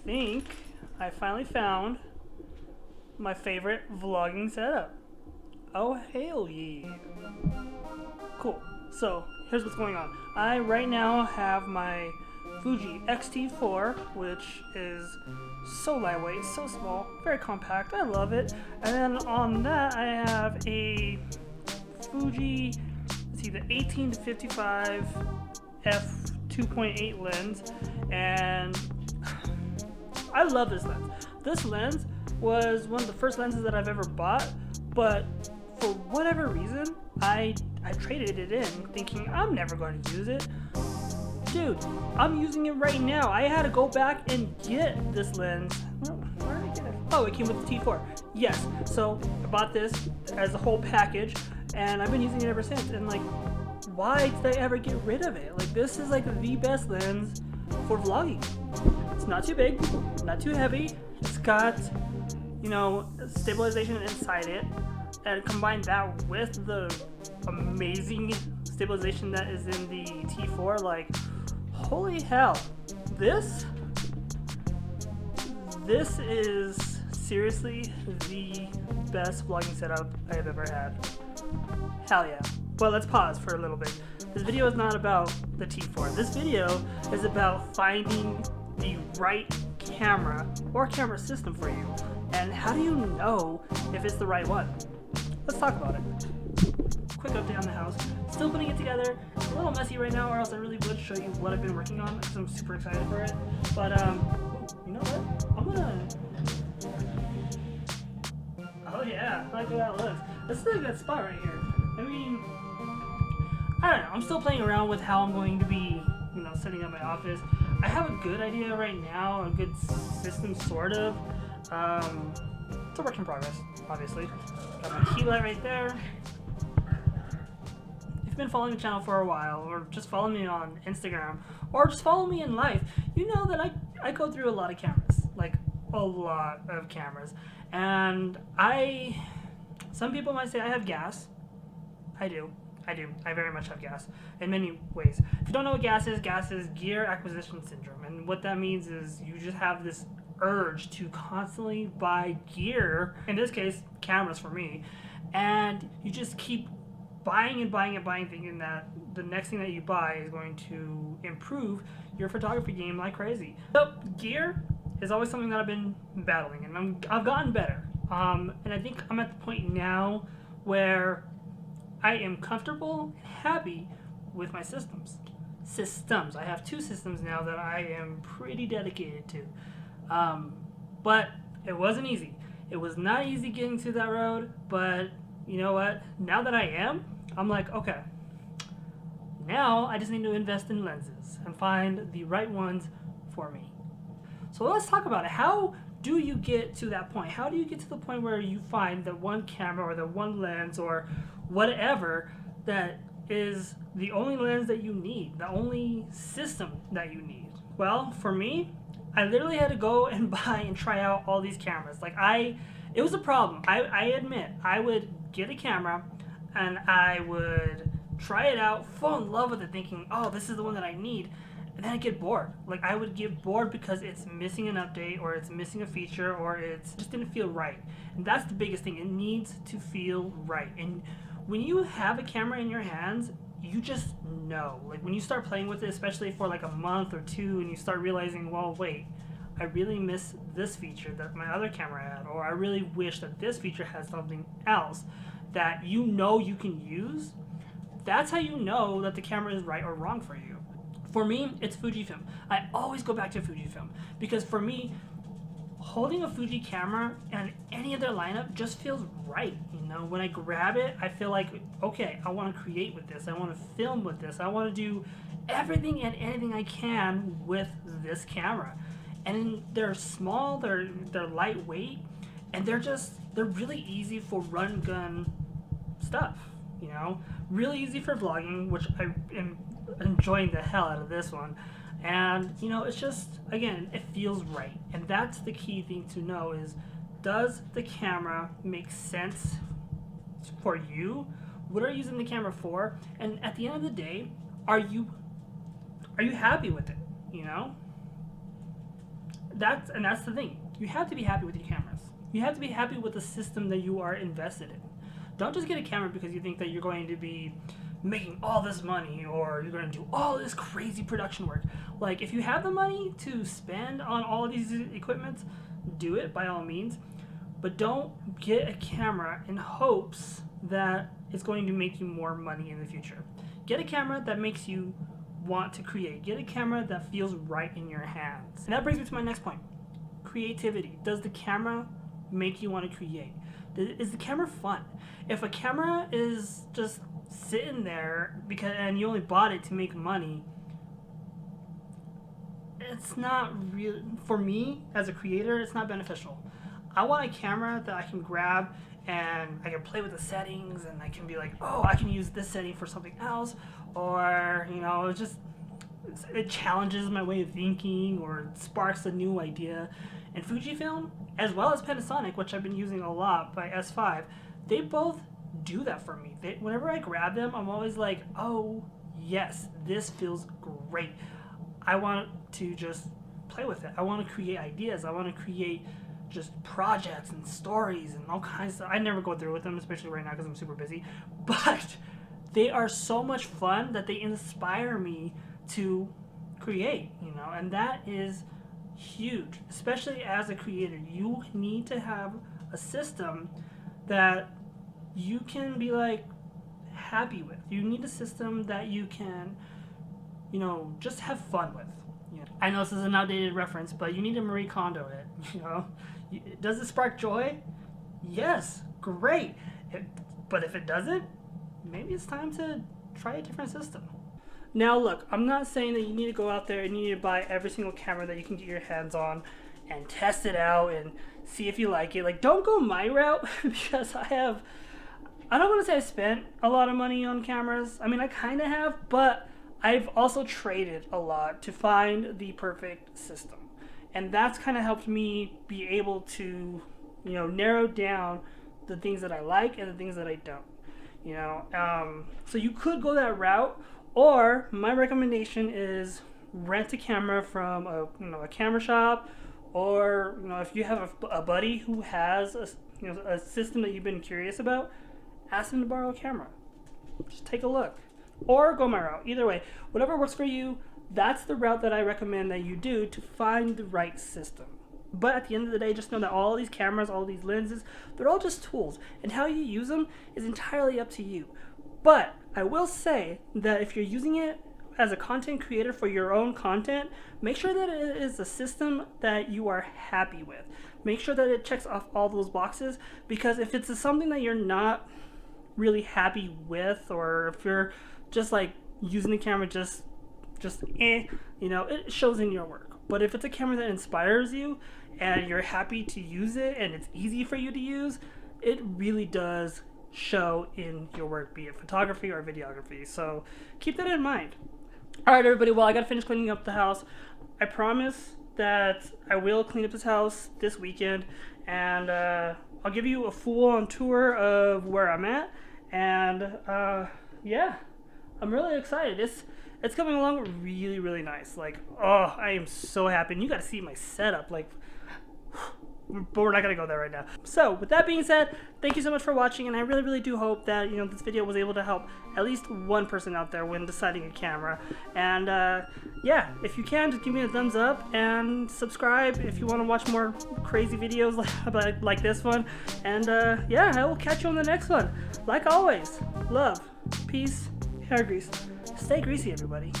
think I finally found my favorite vlogging setup. Oh, hell yeah. Cool. So, here's what's going on. I right now have my Fuji X-T4, which is so lightweight, so small, very compact. I love it. And then on that, I have a Fuji, let's see, the 18 to 55 f2.8 lens, and I love this lens. This lens was one of the first lenses that I've ever bought, but for whatever reason, I traded it in thinking I'm never going to use it. Dude, I'm using it right now. I had to go back and get this lens. Where did I get it? Oh, it came with the T4. Yes, so I bought this as a whole package, and I've been using it ever since. And like, why did I ever get rid of it? Like, this is like the best lens for vlogging. It's not too big, not too heavy. It's got, you know, stabilization inside it, and combine that with the amazing stabilization that is in the T4, like, holy hell, this is seriously the best vlogging setup I have ever had. Hell yeah. But let's pause for a little bit. This video is not about the T4. This video is about finding the right camera or camera system for you. And how do you know if it's the right one? Let's talk about it. Quick update on the house. Still putting it together. It's a little messy right now, or else I really would show you what I've been working on, because I'm super excited for it. But you know what? I'm gonna. Oh yeah, I like how that looks. This is a good spot right here. I mean, I don't know. I'm still playing around with how I'm going to be, you know, setting up my office. I have a good idea right now, a good system, sort of. It's a work in progress, obviously. Got my key light right there. If you've been following the channel for a while, or just follow me on Instagram, or just follow me in life, you know that I go through a lot of cameras, like a lot of cameras. And some people might say I have gas. I do. I very much have gas in many ways. If you don't know what gas is gear acquisition syndrome. And what that means is you just have this urge to constantly buy gear, in this case, cameras for me, and you just keep buying and buying and buying, thinking that the next thing that you buy is going to improve your photography game like crazy. So gear is always something that I've been battling, and I've gotten better. And I think I'm at the point now where I am comfortable and happy with my systems. I have 2 systems now that I am pretty dedicated to. But it wasn't easy. It was not easy getting to that road, but you know what? Now that I am, I'm like, okay, now I just need to invest in lenses and find the right ones for me. So let's talk about it. How do you get to that point? How do you get to the point where you find the one camera or the one lens or whatever that is the only lens that you need, the only system that you need? Well, for me, I literally had to go and buy and try out all these cameras. Like, it was a problem. I admit, I would get a camera and I would try it out, fall in love with it, thinking, oh, this is the one that I need. And then I get bored. Like, I would get bored because it's missing an update, or it's missing a feature, or it just didn't feel right. And that's the biggest thing. It needs to feel right. And when you have a camera in your hands, you just know. Like, when you start playing with it, especially for like a month or 2, and you start realizing, well, wait, I really miss this feature that my other camera had, or I really wish that this feature had something else that you know you can use. That's how you know that the camera is right or wrong for you. For me, it's Fujifilm. I always go back to Fujifilm because for me, holding a Fuji camera and any of their lineup just feels right. You know, when I grab it, I feel like, okay, I want to create with this. I want to film with this. I want to do everything and anything I can with this camera. And they're small, they're lightweight, and they're really easy for run gun stuff. You know, really easy for vlogging, which I am enjoying the hell out of this one. And you know, it's just, again, it feels right. And that's the key thing to know is, does the camera make sense for you? What are you using the camera for? And at the end of the day, are you happy with it? You know, that's the thing. You have to be happy with your cameras. You have to be happy with the system that you are invested in. Don't just get a camera because you think that you're going to be making all this money or you're going to do all this crazy production work. Like, if you have the money to spend on all of these equipments, do it by all means. But don't get a camera in hopes that it's going to make you more money in the future. Get a camera that makes you want to create. Get a camera that feels right in your hands. And that brings me to my next point. Creativity. Does the camera make you want to create? Is the camera fun? If a camera is just sitting there and you only bought it to make money, it's not really, for me as a creator, it's not beneficial. I want a camera that I can grab and I can play with the settings and I can be like, oh, I can use this setting for something else, or, you know, it challenges my way of thinking or it sparks a new idea. And Fujifilm, as well as Panasonic, which I've been using a lot by S5, they both do that for me. Whenever I grab them, I'm always like, oh, yes, this feels great. I want to just play with it. I want to create ideas. I want to create just projects and stories and all kinds of stuff. I never go through with them, especially right now because I'm super busy. But they are so much fun that they inspire me to create, you know, and that is huge. Especially as a creator, you need to have a system that you can be like happy with. You need a system that you can, you know, just have fun with. You know, I know this is an outdated reference, but you need to Marie Kondo it. You know, does it spark joy? Yes, great. But if it doesn't, maybe it's time to try a different system. Now look, I'm not saying that you need to go out there and you need to buy every single camera that you can get your hands on and test it out and see if you like it. Like, don't go my route because I don't want to say I spent a lot of money on cameras. I mean, I kind of have, but I've also traded a lot to find the perfect system. And that's kind of helped me be able to, you know, narrow down the things that I like and the things that I don't. You know, so you could go that route, or my recommendation is rent a camera from a camera shop, or, you know, if you have a buddy who has a system that you've been curious about, ask them to borrow a camera. Just take a look, or go my route. Either way, whatever works for you, that's the route that I recommend that you do to find the right system. But at the end of the day, just know that all these cameras, all these lenses, they're all just tools, and how you use them is entirely up to you. But I will say that if you're using it as a content creator for your own content, make sure that it is a system that you are happy with. Make sure that it checks off all those boxes, because if it's something that you're not really happy with, or if you're just like using the camera you know, it shows in your work. But if it's a camera that inspires you and you're happy to use it and it's easy for you to use, it really does show in your work, be it photography or videography. So keep that in mind. All right, everybody, well, I gotta finish cleaning up the house. I promise that I will clean up this house this weekend, and I'll give you a full-on tour of where I'm at. And yeah, I'm really excited. It's coming along really, really nice. Like, oh, I am so happy. And you got to see my setup. Like, but we're not going to go there right now. So, with that being said, thank you so much for watching. And I really, really do hope that, you know, this video was able to help at least one person out there when deciding a camera. And, yeah, if you can, just give me a thumbs up and subscribe if you want to watch more crazy videos like this one. And, yeah, I will catch you on the next one. Like always, love, peace, hair grease. Stay greasy, everybody.